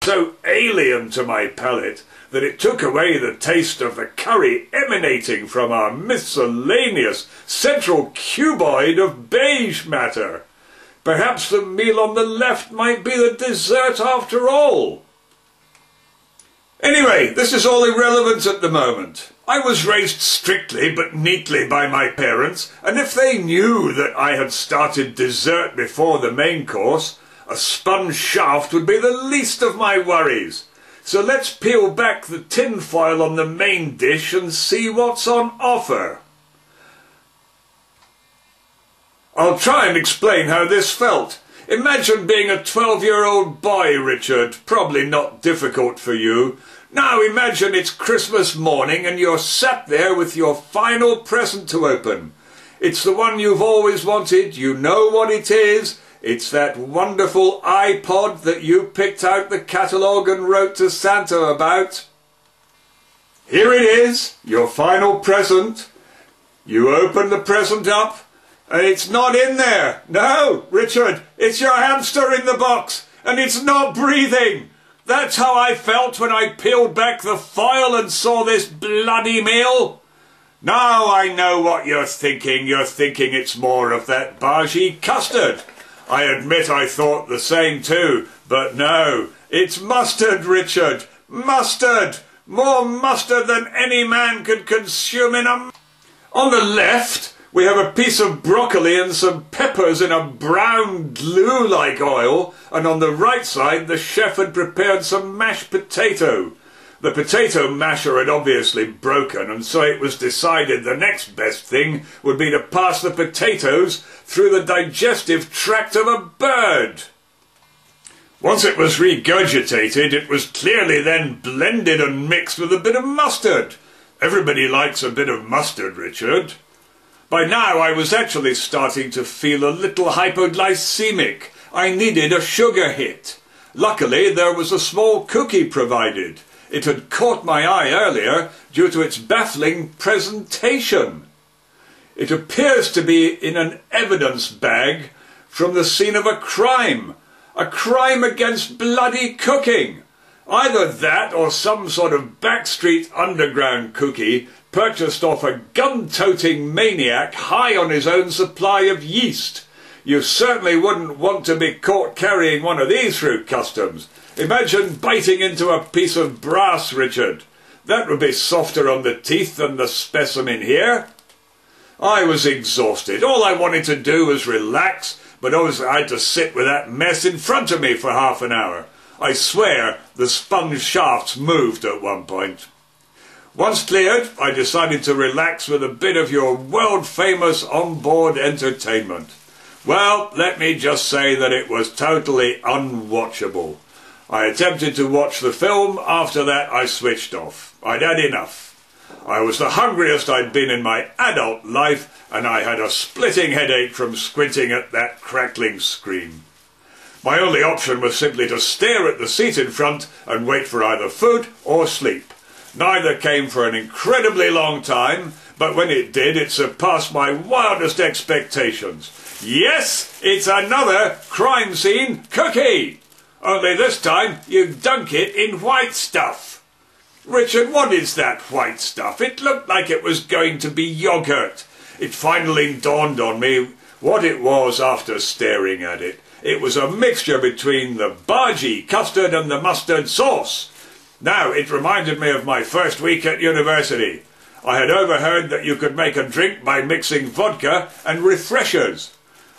so alien to my palate that it took away the taste of the curry emanating from our miscellaneous central cuboid of beige matter. Perhaps the meal on the left might be the dessert after all. Anyway, this is all irrelevant at the moment. I was raised strictly but neatly by my parents, and if they knew that I had started dessert before the main course, a sponge shaft would be the least of my worries. So let's peel back the tin foil on the main dish and see what's on offer. I'll try and explain how this felt. Imagine being a 12-year-old boy, Richard. Probably not difficult for you. Now imagine it's Christmas morning and you're sat there with your final present to open. It's the one you've always wanted. You know what it is. It's that wonderful iPod that you picked out the catalogue and wrote to Santa about. Here it is, your final present. You open the present up, and it's not in there. No, Richard, it's your hamster in the box, and it's not breathing. That's how I felt when I peeled back the foil and saw this bloody meal. Now I know what you're thinking. You're thinking it's more of that bargee custard. I admit I thought the same too, but no, it's mustard, Richard. Mustard! More mustard than any man could consume in a... On the left, we have a piece of broccoli and some peppers in a brown glue-like oil, and on the right side the chef had prepared some mashed potato. The potato masher had obviously broken, and so it was decided the next best thing would be to pass the potatoes through the digestive tract of a bird. Once it was regurgitated, it was clearly then blended and mixed with a bit of mustard. Everybody likes a bit of mustard, Richard. By now I was actually starting to feel a little hypoglycemic. I needed a sugar hit. Luckily there was a small cookie provided. It had caught my eye earlier due to its baffling presentation. It appears to be in an evidence bag from the scene of a crime against bloody cooking. Either that or some sort of backstreet underground cookie purchased off a gun-toting maniac high on his own supply of yeast. You certainly wouldn't want to be caught carrying one of these through customs. Imagine biting into a piece of brass, Richard. That would be softer on the teeth than the specimen here. I was exhausted. All I wanted to do was relax, but obviously I had to sit with that mess in front of me for half an hour. I swear the sponge shafts moved at one point. Once cleared, I decided to relax with a bit of your world-famous onboard entertainment. Well, let me just say that it was totally unwatchable. I attempted to watch the film. After that I switched off. I'd had enough. I was the hungriest I'd been in my adult life, and I had a splitting headache from squinting at that crackling screen. My only option was simply to stare at the seat in front and wait for either food or sleep. Neither came for an incredibly long time, but when it did, it surpassed my wildest expectations. Yes, it's another crime scene cookie! Only this time you dunk it in white stuff. Richard, what is that white stuff? It looked like it was going to be yogurt. It finally dawned on me what it was after staring at it. It was a mixture between the bargee custard and the mustard sauce. Now, it reminded me of my first week at university. I had overheard that you could make a drink by mixing vodka and refreshers.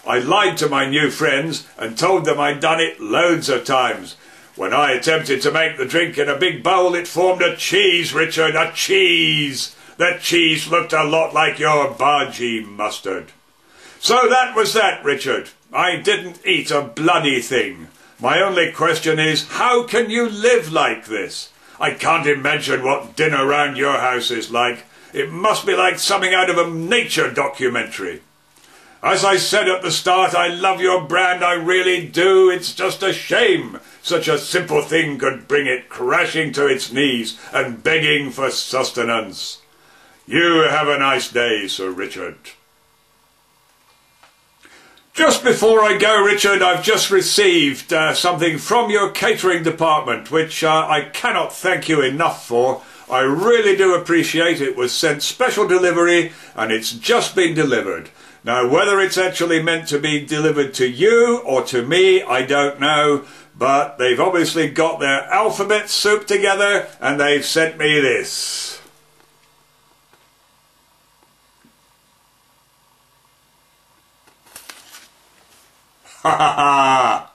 I lied to my new friends and told them I'd done it loads of times. When I attempted to make the drink in a big bowl, it formed a cheese, Richard, a cheese. That cheese looked a lot like your bargee mustard. So that was that, Richard. I didn't eat a bloody thing. My only question is, how can you live like this? I can't imagine what dinner round your house is like. It must be like something out of a nature documentary. As I said at the start, I love your brand, I really do. It's just a shame such a simple thing could bring it crashing to its knees and begging for sustenance. You have a nice day, Sir Richard. Just before I go, Richard, I've just received something from your catering department, which I cannot thank you enough for. I really do appreciate it. It was sent special delivery and it's just been delivered. Now, whether it's actually meant to be delivered to you or to me, I don't know. But they've obviously got their alphabet soup together and they've sent me this. Ha ha ha!